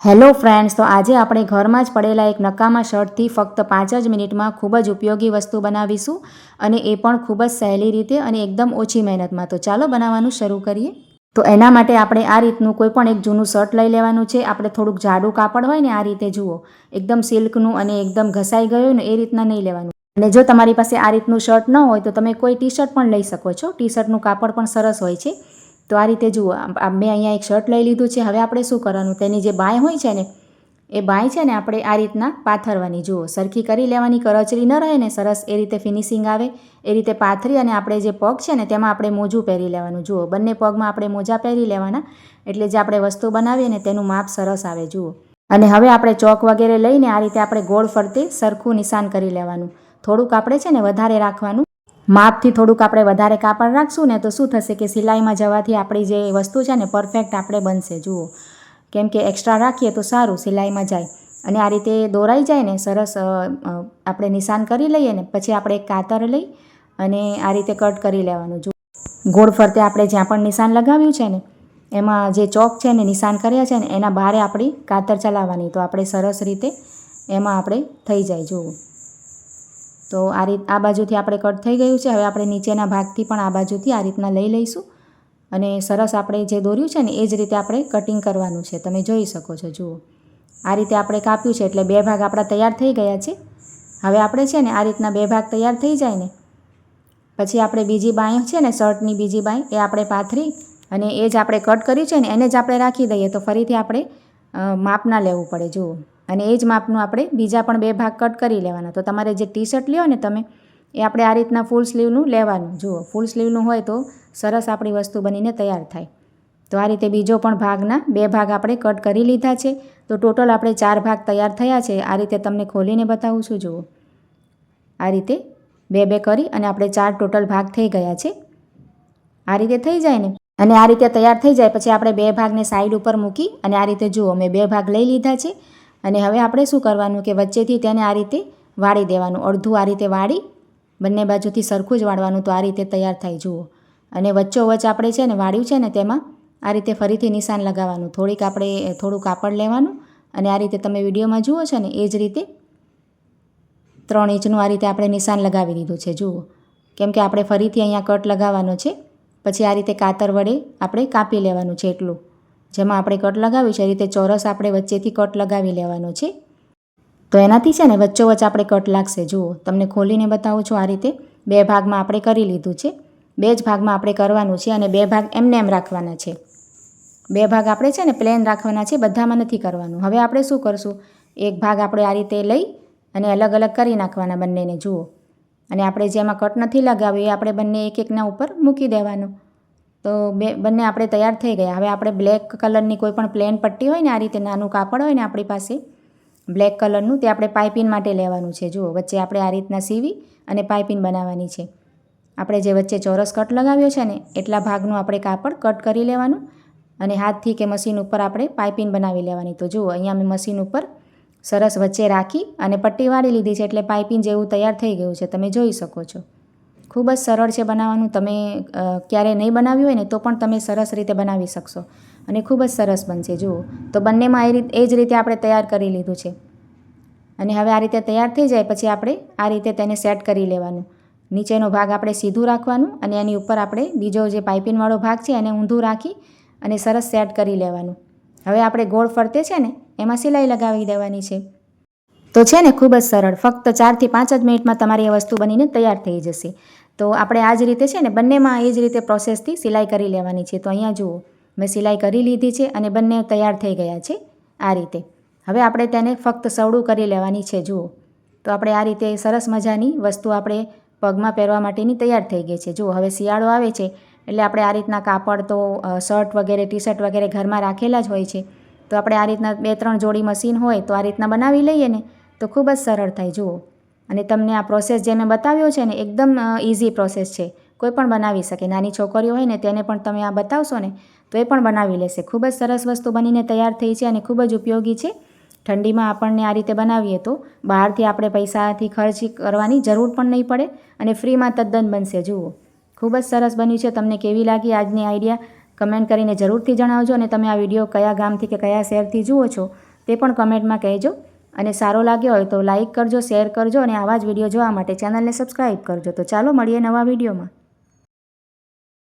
Hello friends, તો આજે આપણે ઘરમાં જ પડેલા એક નકામા શર્ટથી ફક્ત 5 જ મિનિટમાં ખૂબ જ ઉપયોગી વસ્તુ બનાવીશું અને એ પણ ખૂબ જ સહેલી રીતે અને એકદમ ઓછી મહેનતમાં. તો ચાલો બનાવવાનું શરૂ કરીએ. તો એના માટે આપણે આ રીતનું કોઈ પણ એક જૂનું શર્ટ લઈ લેવાનું છે. આપણે થોડુંક જાડું કાપડ હોય ને, આ રીતે જુઓ, એકદમ સિલ્કનું અને એકદમ ઘસાઈ ગયું ને એ રીતના નહીં લેવાનું. અને જો તમારી પાસે આ રીતનું શર્ટ ન હોય તો તમે કોઈ ટી શર્ટ પણ લઈ શકો છો. ટી શર્ટનું કાપડ પણ સરસ હોય છે. તો આ રીતે જુઓ, મેં અહીંયા એક શર્ટ લઈ લીધું છે. હવે આપણે શું કરવાનું, તેની જે બાય હોય છે ને, એ બાય છે ને આપણે આ રીતના પાથરવાની. જુઓ, સરખી કરી લેવાની, કરચરી ન રહે ને, સરસ એ રીતે ફિનિશિંગ આવે એ રીતે પાથરી અને આપણે જે પગ છે ને તેમાં આપણે મોજું પહેરી લેવાનું. જુઓ, બંને પગમાં આપણે મોજા પહેરી લેવાના, એટલે જે આપણે વસ્તુ બનાવીએ ને તેનું માપ સરસ આવે. જુઓ, અને હવે આપણે ચોક વગેરે લઈને આ રીતે આપણે ગોળ ફરતે સરખું નિશાન કરી લેવાનું. થોડુંક આપણે છે ને વધારે રાખવાનું. માપથી થોડુંક આપણે વધારે કાપડ રાખશું ને તો શું થશે કે સિલાઈમાં જવાથી આપણી જે વસ્તુ છે ને પરફેક્ટ આપણે બનશે. જુઓ, કેમ કે એક્સ્ટ્રા રાખીએ તો સારું સિલાઈમાં જાય. અને આ રીતે દોરાઈ જાય ને સરસ, આપણે નિશાન કરી લઈએ ને પછી આપણે એક કાતર લઈ અને આ રીતે કટ કરી લેવાનું. જુઓ, ગોળ ફરતે આપણે જ્યાં પણ નિશાન લગાવ્યું છે ને એમાં જે ચોક છે ને નિશાન કર્યા છે ને એના બહારે આપણી કાતર ચલાવવાની, તો આપણે સરસ રીતે એમાં આપણે થઈ જાય. જુઓ, તો આ બાજુથી આપણે કટ થઈ ગયું છે. હવે આપણે નીચેના ભાગથી પણ આ બાજુથી આ રીતના લઈ લઈશું અને સરસ આપણે જે દોર્યું છે ને એ જ રીતે આપણે કટિંગ કરવાનું છે. તમે જોઈ શકો છો. જુઓ, આ રીતે આપણે કાપ્યું છે એટલે 2 ભાગ આપણા તૈયાર થઈ ગયા છે. હવે આપણે છે ને આ રીતના 2 ભાગ તૈયાર થઈ જાય ને પછી આપણે બીજી બાંય છે ને, શર્ટની બીજી બાંય એ આપણે પાથરી અને એ જ આપણે કટ કર્યું છે ને એને જ આપણે રાખી દઈએ, તો ફરીથી આપણે માપ ના લેવું પડે. જુઓ, અને એ જ માપનું આપણે બીજા પણ 2 ભાગ કટ કરી લેવાના. તો તમારે જે ટી શર્ટ લ્યો ને તમે, એ આપણે આ રીતના ફૂલ સ્લીવનું લેવાનું. જુઓ, ફૂલ સ્લીવનું હોય તો સરસ આપણી વસ્તુ બનીને તૈયાર થાય. તો આ રીતે બીજો પણ ભાગના 2 ભાગ આપણે કટ કરી લીધા છે. તો ટોટલ આપણે 4 ભાગ તૈયાર થયા છે. આ રીતે તમને ખોલીને બતાવું છું. જુઓ, આ રીતે 2 કરી અને આપણે 4 ટોટલ ભાગ થઈ ગયા છે. આ રીતે થઈ જાય ને, અને આ રીતે તૈયાર થઈ જાય પછી આપણે 2 ભાગને સાઈડ ઉપર મૂકી અને આ રીતે જુઓ, મેં 2 ભાગ લઈ લીધા છે. અને હવે આપણે શું કરવાનું કે વચ્ચેથી તેને આ રીતે વાળી દેવાનું. અડધું આ રીતે વાળી, બંને બાજુથી સરખું જ વાળવાનું, તો આ રીતે તૈયાર થાય. જુઓ, અને વચ્ચોવચ્ચ આપણે છે ને વાળ્યું છે ને તેમાં આ રીતે ફરીથી નિશાન લગાવવાનું. થોડું કાપડ લેવાનું અને આ રીતે તમે વિડીયોમાં જુઓ છો ને એ જ રીતે 3 ઇંચનું આ રીતે આપણે નિશાન લગાવી દીધું છે. જુઓ, કેમ કે આપણે ફરીથી અહીંયા કટ લગાવવાનો છે. પછી આ રીતે કાતર વડે આપણે કાપી લેવાનું છે. એટલું જેમાં આપણે કટ લગાવ્યું છે એ રીતે ચોરસ આપણે વચ્ચેથી કટ લગાવી લેવાનો છે. તો એનાથી છે ને વચ્ચોવચ્ચ આપણે કટ લાગશે. જુઓ, તમને ખોલીને બતાવું છું. આ રીતે 2 ભાગમાં આપણે કરી લીધું છે. 2 જ ભાગમાં આપણે કરવાનું છે અને 2 ભાગ એમને એમ રાખવાના છે. 2 ભાગ આપણે છે ને પ્લેન રાખવાના છે, બધામાં નથી કરવાનું. હવે આપણે શું કરશું, એક ભાગ આપણે આ રીતે લઈ અને અલગ અલગ કરી નાખવાના બંનેને. જુઓ, અને આપણે જેમાં કટ નથી લગાવ્યું એ આપણે બંને એક એકના ઉપર મૂકી દેવાનું. તો બંને આપણે તૈયાર થઈ ગયા. હવે આપણે બ્લેક કલરની કોઈ પણ પ્લેન પટ્ટી હોય ને, આ રીતે નાનું કાપડ હોય ને આપણી પાસે બ્લેક કલરનું, તે આપણે પાઇપિંગ માટે લેવાનું છે. જુઓ, વચ્ચે આપણે આ રીતના સીવી અને પાઇપિંગ બનાવવાની છે. આપણે જે વચ્ચે ચોરસ કટ લગાવ્યો છે ને એટલા ભાગનું આપણે કાપડ કટ કરી લેવાનું અને હાથથી કે મશીન ઉપર આપણે પાઇપિંગ બનાવી લેવાની. તો જુઓ, અહીંયા મેં મશીન ઉપર સરસ વચ્ચે રાખી અને પટ્ટી વાળી લીધી છે એટલે પાઇપિંગ જેવું તૈયાર થઈ ગયું છે. તમે જોઈ શકો છો. ખૂબ જ સરળ છે બનાવવાનું. તમે ક્યારેય નહીં બનાવ્યું હોય ને તો પણ તમે સરસ રીતે બનાવી શકશો અને ખૂબ જ સરસ બનશે. જુઓ, તો બંનેમાં એ જ રીતે આપણે તૈયાર કરી લીધું છે. અને હવે આ રીતે તૈયાર થઈ જાય પછી આપણે આ રીતે તેને સેટ કરી લેવાનું. નીચેનો ભાગ આપણે સીધું રાખવાનું અને એની ઉપર આપણે બીજો જે પાઇપિંગવાળો ભાગ છે એને ઊંધું રાખી અને સરસ સેટ કરી લેવાનું. હવે આપણે ગોળ ફરતે છે ને એમાં સિલાઈ લગાવી દેવાની છે. તો છે ને ખૂબ જ સરળ, ફક્ત 4 થી 5 જ મિનિટમાં તમારી એ વસ્તુ બનીને તૈયાર થઈ જશે. તો આપણે આ જ રીતે છે ને બંનેમાં એ જ રીતે પ્રોસેસથી સિલાઈ કરી લેવાની છે. તો અહીંયા જુઓ, મેં સિલાઈ કરી લીધી છે અને બંને તૈયાર થઈ ગયા છે આ રીતે. હવે આપણે તેને ફક્ત સવડું કરી લેવાની છે. જુઓ, તો આપણે આ રીતે સરસ મજાની વસ્તુ આપણે પગમાં પહેરવા માટેની તૈયાર થઈ ગઈ છે. જુઓ, હવે શિયાળો આવે છે એટલે આપણે આ રીતના કાપડ તો શર્ટ વગેરે ટી શર્ટ વગેરે ઘરમાં રાખેલા જ હોય છે. તો આપણે આ રીતના 2-3 જોડી મશીન હોય તો આ રીતના બનાવી લઈએ ને તો ખૂબ જ સરળ થાય. જુઓ, અને તમને આ પ્રોસેસ જે મેં બતાવ્યો છે ને એકદમ ઇઝી પ્રોસેસ છે. કોઈ પણ બનાવી શકે. નાની છોકરીઓ હોય ને તેને પણ તમે આ બતાવશો ને તો એ પણ બનાવી લેશે. ખૂબ જ સરસ વસ્તુ બનીને તૈયાર થઈ છે અને ખૂબ જ ઉપયોગી છે. ઠંડીમાં આપણને આ રીતે બનાવીએ તો બહારથી આપણે પૈસાથી ખર્ચ કરવાની જરૂર પણ નહીં પડે અને ફ્રીમાં તદ્દન બનશે. જુઓ, ખૂબ જ સરસ બન્યું છે. તમને કેવી લાગી આજની આઈડિયા કમેન્ટ કરીને જરૂરથી જણાવજો. અને તમે આ વિડીયો કયા ગામથી કે કયા શહેરથી જુઓ છો તે પણ કમેન્ટમાં કહેજો. અને સારો લાગ્યો હોય તો લાઇક કરજો, શેર કરજો અને આવા જ વિડીયો જોવા માટે ચેનલને સબસ્ક્રાઈબ કરજો. તો ચાલો મળીએ નવા વિડીયોમાં.